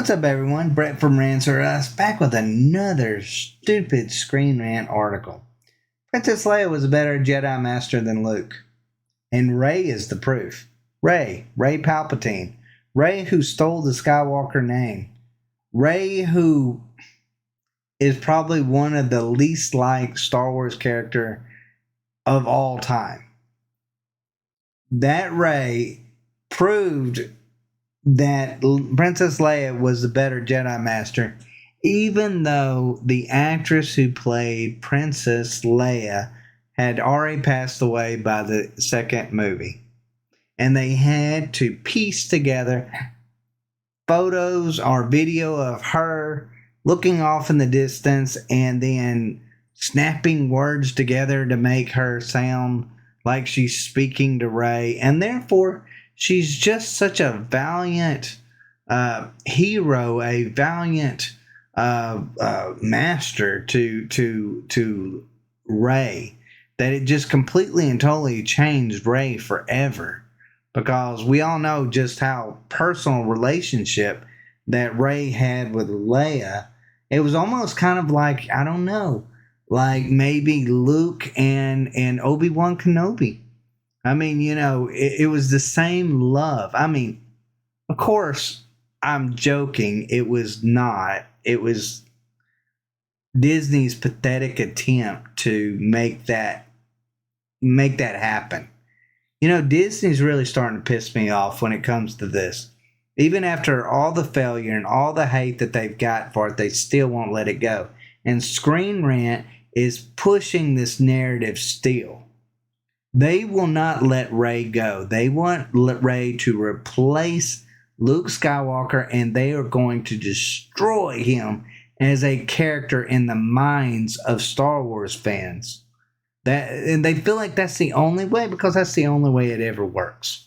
What's up, everyone? Brett from Rants or Us, back with another stupid Screen Rant article. Princess Leia was a better Jedi Master than Luke. And Rey is the proof. Rey Palpatine. Rey who stole the Skywalker name. Rey who is probably one of the least liked Star Wars character of all time. That Rey proved that Princess Leia was the better Jedi Master, even though the actress who played Princess Leia had already passed away by the second movie. And they had to piece together photos or video of her looking off in the distance and then snapping words together to make her sound like she's speaking to Rey. And therefore, she's just such a valiant hero, a valiant master to Rey, that it just completely and totally changed Rey forever. Because we all know just how personal relationship that Rey had with Leia. It was almost kind of like, I don't know, like maybe Luke and Obi-Wan Kenobi. I mean, it was the same love. I mean, of course, I'm joking. It was not. It was Disney's pathetic attempt to make that happen. Disney's really starting to piss me off when it comes to this. Even after all the failure and all the hate that they've got for it, they still won't let it go. And Screen Rant is pushing this narrative still. They will not let Rey go. They want Rey to replace Luke Skywalker, and they are going to destroy him as a character in the minds of Star Wars fans. And they feel like that's the only way, because that's the only way it ever works.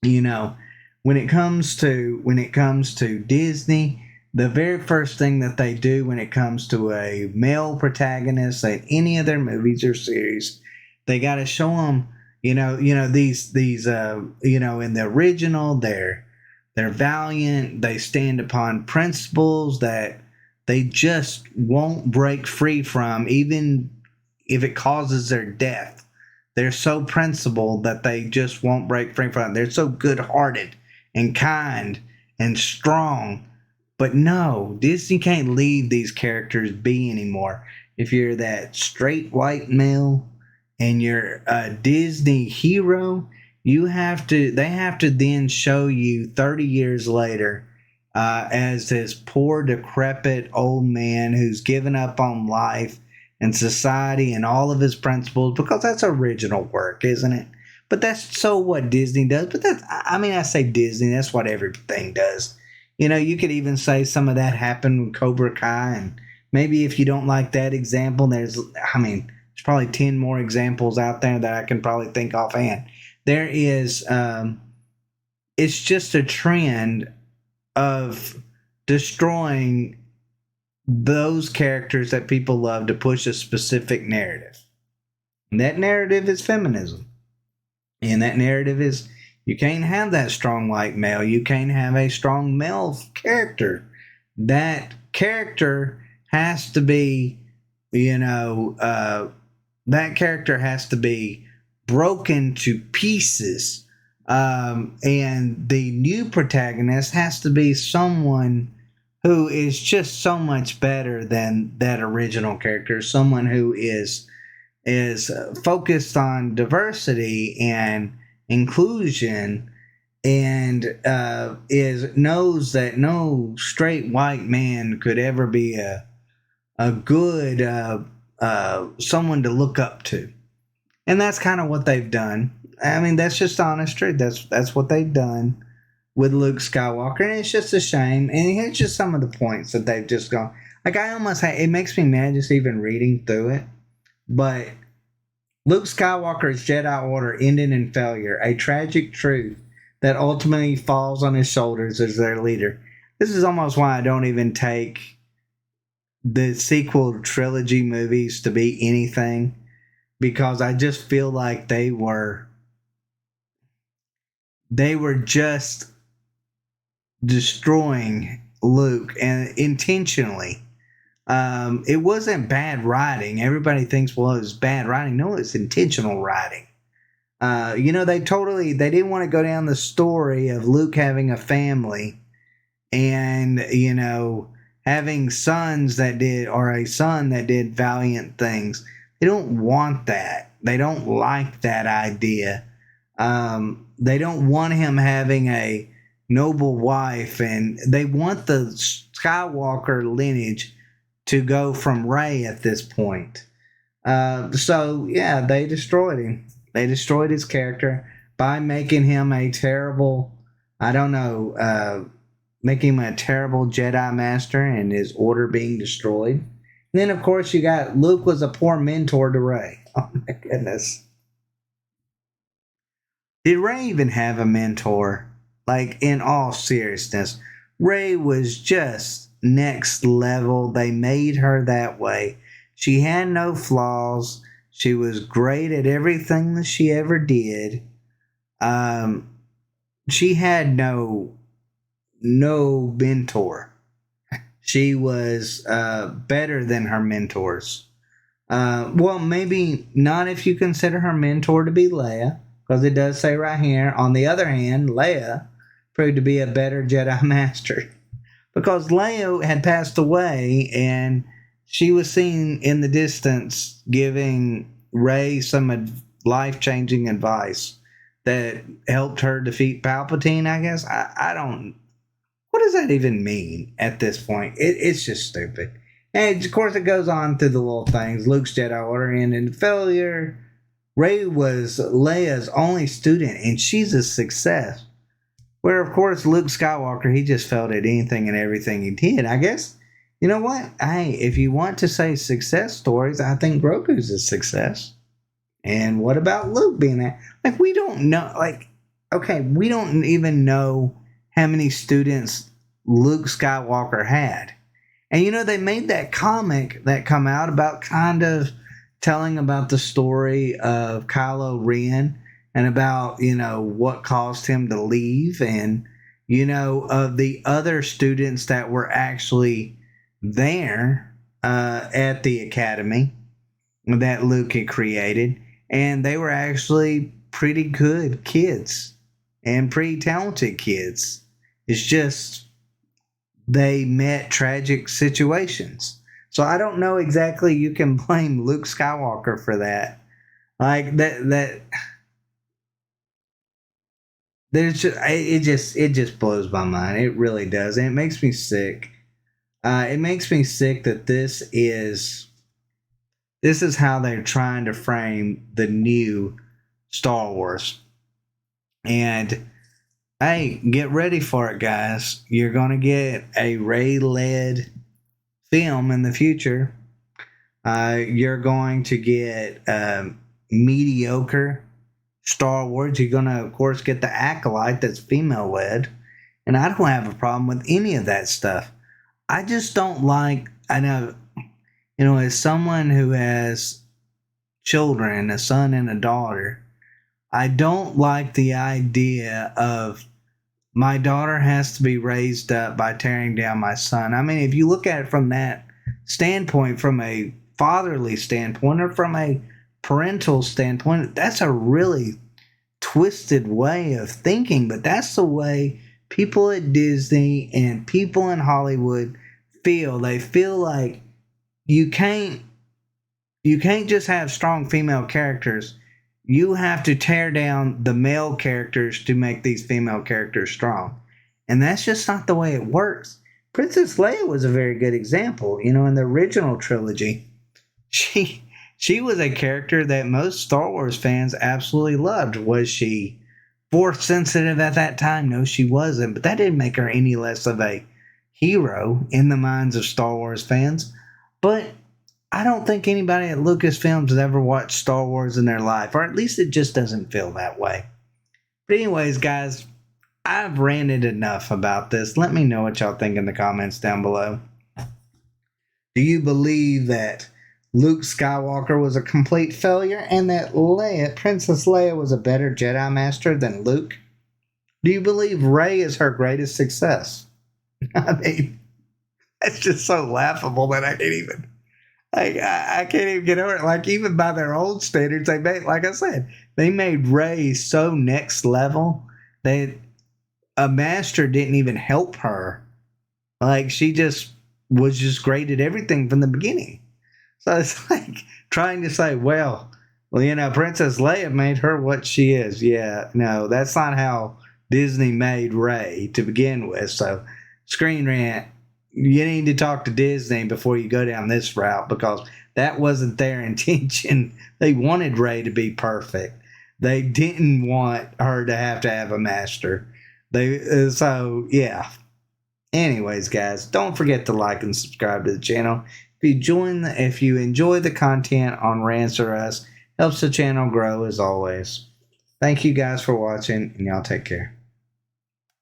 When it comes to Disney, the very first thing that they do when it comes to a male protagonist in any of their movies or series, they got to show them, these in the original, they're valiant. They stand upon principles that they just won't break free from, even if it causes their death. They're so principled that they just won't break free from it. They're so good-hearted and kind and strong. But no, Disney can't leave these characters be anymore. If you're that straight white male and you're a Disney hero, they have to then show you 30 years later as this poor, decrepit old man who's given up on life and society and all of his principles, because that's original work, isn't it? But that's so what Disney does. But I say Disney, that's what everything does. You could even say some of that happened with Cobra Kai, and maybe if you don't like that example, there's probably 10 more examples out there that I can probably think offhand. There is, it's just a trend of destroying those characters that people love to push a specific narrative. And that narrative is feminism. And that narrative is, you can't have that strong white male. You can't have a strong male character. That character has to be, that character has to be broken to pieces. And the new protagonist has to be someone who is just so much better than that original character. Someone who is focused on diversity and inclusion, and knows that no straight white man could ever be a good someone to look up to. And that's kind of what they've done. That's just honest truth. That's what they've done with Luke Skywalker, and it's just a shame. And here's just some of the points that they've just gone. Like, it makes me mad just even reading through it. But Luke Skywalker's Jedi Order ended in failure, a tragic truth that ultimately falls on his shoulders as their leader. This is almost why I don't even take the sequel trilogy movies to be anything, because I just feel like they were just destroying Luke, and intentionally. It wasn't bad writing. Everybody thinks, well, it was bad writing. No, it's intentional writing. They didn't want to go down the story of Luke having a family and, having sons that did, or a son that did valiant things. They don't want that. They don't like that idea. They don't want him having a noble wife, and they want the Skywalker lineage to go from Rey at this point. They destroyed him. They destroyed his character by making him a terrible, making him a terrible Jedi Master and his order being destroyed. And then, of course, you got Luke was a poor mentor to Rey. Oh, my goodness. Did Rey even have a mentor? Like, in all seriousness, Rey was just next level. They made her that way. She had no flaws. She was great at everything that she ever did. She had no mentor. She was better than her mentors. Well, maybe not if you consider her mentor to be Leia, because it does say right here, on the other hand, Leia proved to be a better Jedi Master. Because Leia had passed away, and she was seen in the distance giving Rey some life-changing advice that helped her defeat Palpatine, I guess. I don't... What does that even mean at this point? It's just stupid. And, of course, it goes on through the little things. Luke's Jedi Order ended in failure. Rey was Leia's only student, and she's a success. Where, of course, Luke Skywalker, he just failed at anything and everything he did. I guess, you know what? Hey, if you want to say success stories, I think Grogu's a success. And what about Luke being that? Like, we don't know. Like, okay, we don't even know how many students Luke Skywalker had. And, they made that comic that come out about kind of telling about the story of Kylo Ren and about, what caused him to leave and, of the other students that were actually there at the academy that Luke had created. And they were actually pretty good kids and pretty talented kids. It's just they met tragic situations. So I don't know exactly you can blame Luke Skywalker for that. Like that there's just it just blows my mind. It really does. And it makes me sick. It makes me sick that this is how they're trying to frame the new Star Wars. And hey, get ready for it, guys. You're going to get a Rey-led film in the future. You're going to get mediocre Star Wars. You're going to, of course, get the Acolyte that's female-led. And I don't have a problem with any of that stuff. I just don't like, as someone who has children, a son and a daughter, I don't like the idea of my daughter has to be raised up by tearing down my son. I mean, if you look at it from that standpoint, from a fatherly standpoint or from a parental standpoint, that's a really twisted way of thinking. But that's the way people at Disney and people in Hollywood feel. They feel like you can't just have strong female characters. You have to tear down the male characters to make these female characters strong. And that's just not the way it works. Princess Leia was a very good example. In the original trilogy, she was a character that most Star Wars fans absolutely loved. Was she force sensitive at that time? No, she wasn't. But that didn't make her any less of a hero in the minds of Star Wars fans. But I don't think anybody at Lucasfilms has ever watched Star Wars in their life, or at least it just doesn't feel that way. But anyways, guys, I've ranted enough about this. Let me know what y'all think in the comments down below. Do you believe that Luke Skywalker was a complete failure and that Princess Leia was a better Jedi Master than Luke? Do you believe Rey is her greatest success? I mean, It's just so laughable that I can't even. I can't even get over it. Like, even by their old standards, they made, like I said, they made Rey so next level that a master didn't even help her. Like, she just was just great at everything from the beginning. So it's like trying to say, well, Princess Leia made her what she is. Yeah, no, that's not how Disney made Rey to begin with. So, Screen Rant, you need to talk to Disney before you go down this route, because that wasn't their intention. They wanted Rey to be perfect. They didn't want her to have a master. So yeah. Anyways, guys, don't forget to like and subscribe to the channel. If you enjoy the content on Rants or Us, helps the channel grow as always. Thank you guys for watching, and y'all take care.